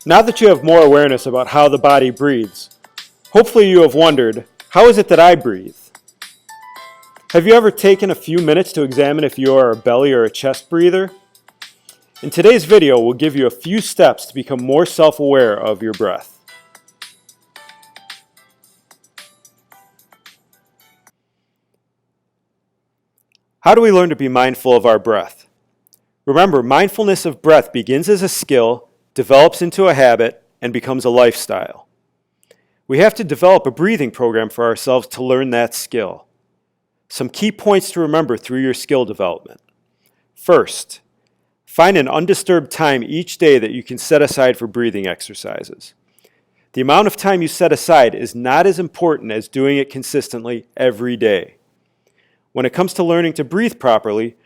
Now that you have more awareness about how the body breathes, hopefully you have wondered, how is it that I breathe? Have you ever taken a few minutes to examine if you are a belly or a chest breather? In today's video, we'll give you a few steps to become more self-aware of your breath. How do we learn to be mindful of our breath? Remember, mindfulness of breath begins as a skill, develops into a habit, and becomes a lifestyle. We have to develop a breathing program for ourselves to learn that skill. Some key points to remember through your skill development. First, find an undisturbed time each day that you can set aside for breathing exercises. The amount of time you set aside is not as important as doing it consistently every day. When it comes to learning to breathe properly,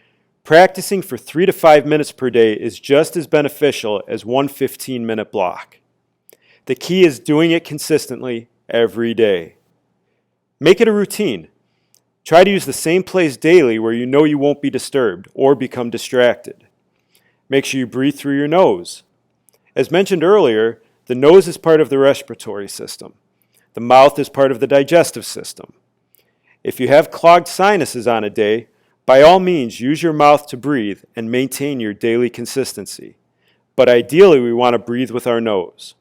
practicing for 3 to 5 minutes per day is just as beneficial as one 15-minute block. The key is doing it consistently every day. Make it a routine. Try to use the same place daily where you know you won't be disturbed or become distracted. Make sure you breathe through your nose. As mentioned earlier, the nose is part of the respiratory system. The mouth is part of the digestive system. If you have clogged sinuses on a day, by all means use your mouth to breathe and maintain your daily consistency. But ideally, we want to breathe with our nose.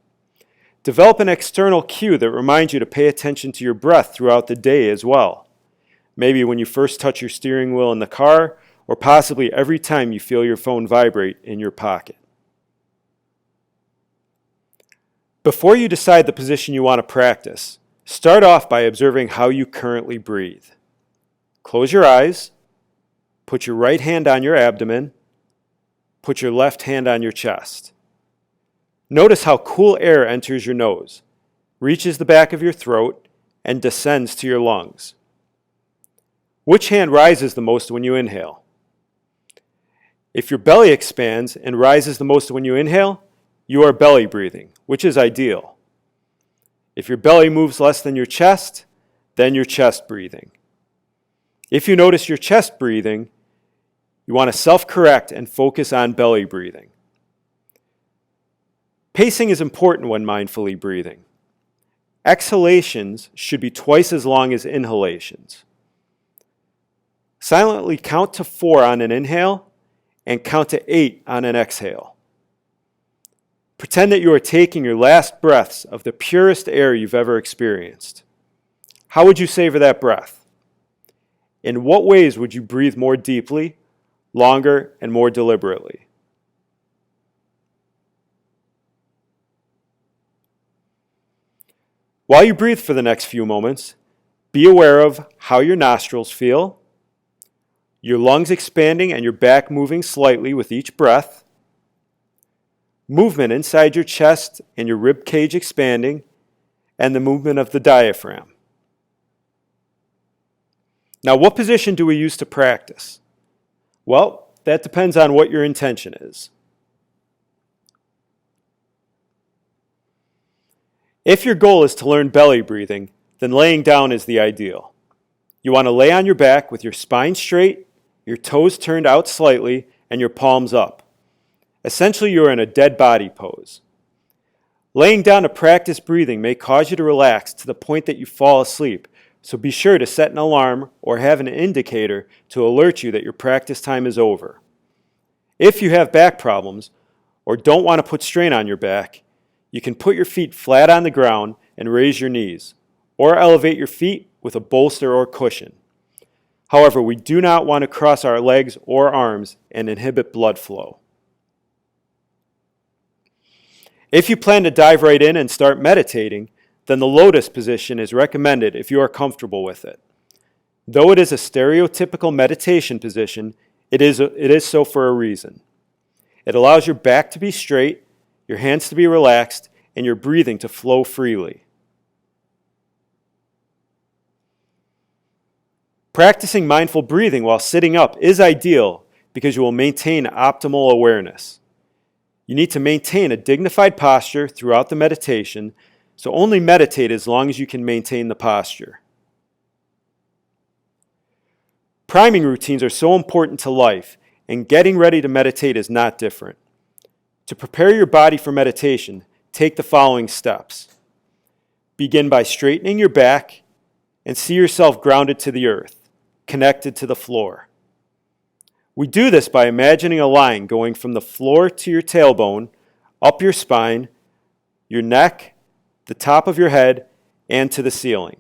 Develop an external cue that reminds you to pay attention to your breath throughout the day as well. Maybe when you first touch your steering wheel in the car, or possibly every time you feel your phone vibrate in your pocket. Before you decide the position you want to practice, start off by observing how you currently breathe. Close your eyes, put your right hand on your abdomen, put your left hand on your chest. Notice how cool air enters your nose, reaches the back of your throat, and descends to your lungs. Which hand rises the most when you inhale? If your belly expands and rises the most when you inhale, you are belly breathing, which is ideal. If your belly moves less than your chest, then you're chest breathing. If you notice your chest breathing, you want to self-correct and focus on belly breathing. Pacing is important when mindfully breathing. Exhalations should be twice as long as inhalations. Silently count to 4 on an inhale and count to 8 on an exhale. Pretend that you are taking your last breaths of the purest air you've ever experienced. How would you savor that breath? In what ways would you breathe more deeply, longer, and more deliberately? While you breathe for the next few moments, be aware of how your nostrils feel, your lungs expanding and your back moving slightly with each breath, movement inside your chest and your rib cage expanding, and the movement of the diaphragm. Now, what position do we use to practice? Well, that depends on what your intention is. If your goal is to learn belly breathing, then laying down is the ideal. You want to lay on your back with your spine straight, your toes turned out slightly, and your palms up. Essentially, you're in a dead body pose. Laying down to practice breathing may cause you to relax to the point that you fall asleep, so be sure to set an alarm or have an indicator to alert you that your practice time is over. If you have back problems or don't want to put strain on your back, you can put your feet flat on the ground and raise your knees, or elevate your feet with a bolster or cushion. However, we do not want to cross our legs or arms and inhibit blood flow. If you plan to dive right in and start meditating, then the lotus position is recommended if you are comfortable with it. Though it is a stereotypical meditation position, it is so for a reason. It allows your back to be straight, your hands to be relaxed, and your breathing to flow freely. Practicing mindful breathing while sitting up is ideal because you will maintain optimal awareness. You need to maintain a dignified posture throughout the meditation, so only meditate as long as you can maintain the posture. Priming routines are so important to life, and getting ready to meditate is not different. To prepare your body for meditation, take the following steps. Begin by straightening your back and see yourself grounded to the earth, connected to the floor. We do this by imagining a line going from the floor to your tailbone, up your spine, your neck, the top of your head, and to the ceiling.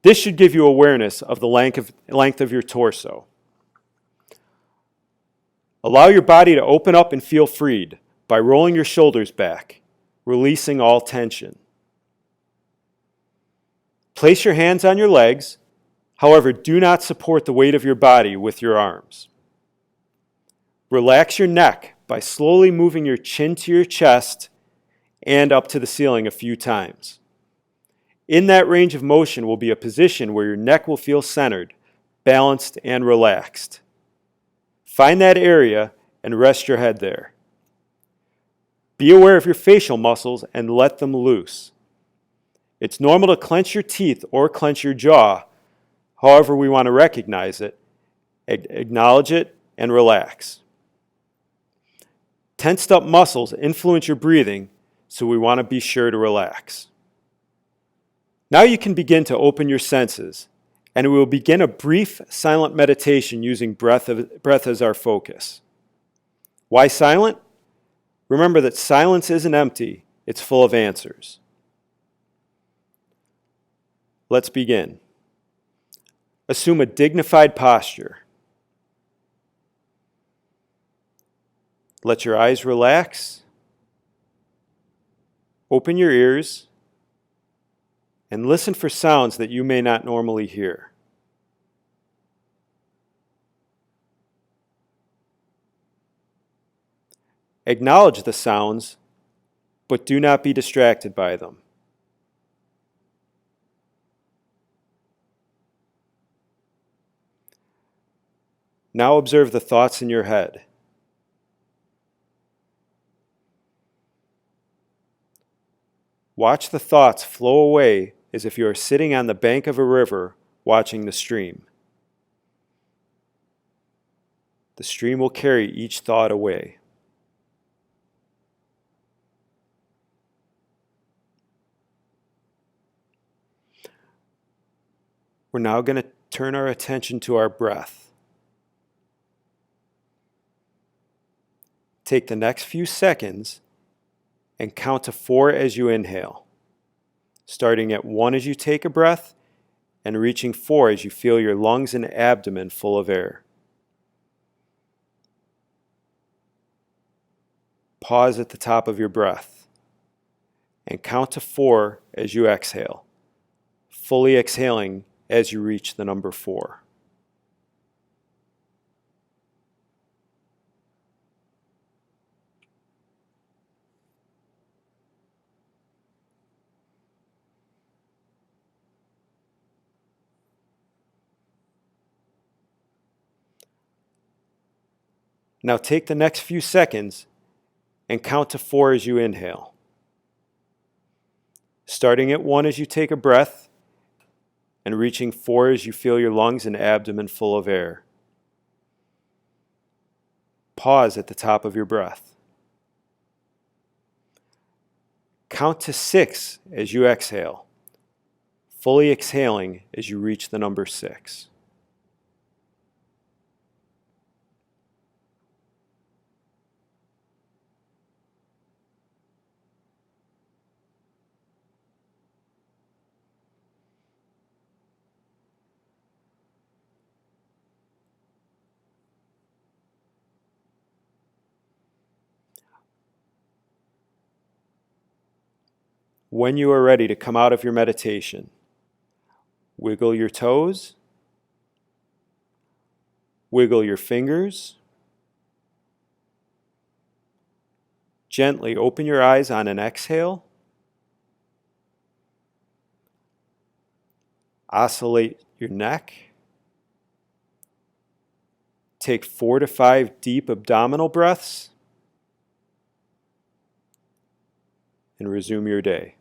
This should give you awareness of the length of your torso. Allow your body to open up and feel freed by rolling your shoulders back, releasing all tension. Place your hands on your legs. However, do not support the weight of your body with your arms. Relax your neck by slowly moving your chin to your chest and up to the ceiling a few times. In that range of motion will be a position where your neck will feel centered, balanced, and relaxed. Find that area and rest your head there. Be aware of your facial muscles and let them loose. It's normal to clench your teeth or clench your jaw. However we want to recognize it, acknowledge it, and relax. Tensed up muscles influence your breathing, so we want to be sure to relax. Now you can begin to open your senses, and we will begin a brief silent meditation using breath as our focus. Why silent? Remember that silence isn't empty, it's full of answers. Let's begin. Assume a dignified posture. Let your eyes relax. Open your ears and listen for sounds that you may not normally hear. Acknowledge the sounds, but do not be distracted by them. Now observe the thoughts in your head. Watch the thoughts flow away as if you are sitting on the bank of a river watching the stream. The stream will carry each thought away. We're now going to turn our attention to our breath. Take the next few seconds and count to 4 as you inhale, starting at 1 as you take a breath and reaching 4 as you feel your lungs and abdomen full of air. Pause at the top of your breath and count to 4 as you exhale, fully exhaling as you reach the number 4. Now take the next few seconds and count to 4 as you inhale. Starting at 1 as you take a breath and reaching 4 as you feel your lungs and abdomen full of air. Pause at the top of your breath. Count to 6 as you exhale, fully exhaling as you reach the number 6. When you are ready to come out of your meditation, wiggle your toes, wiggle your fingers, gently open your eyes on an exhale, oscillate your neck, take 4 to 5 deep abdominal breaths, and resume your day.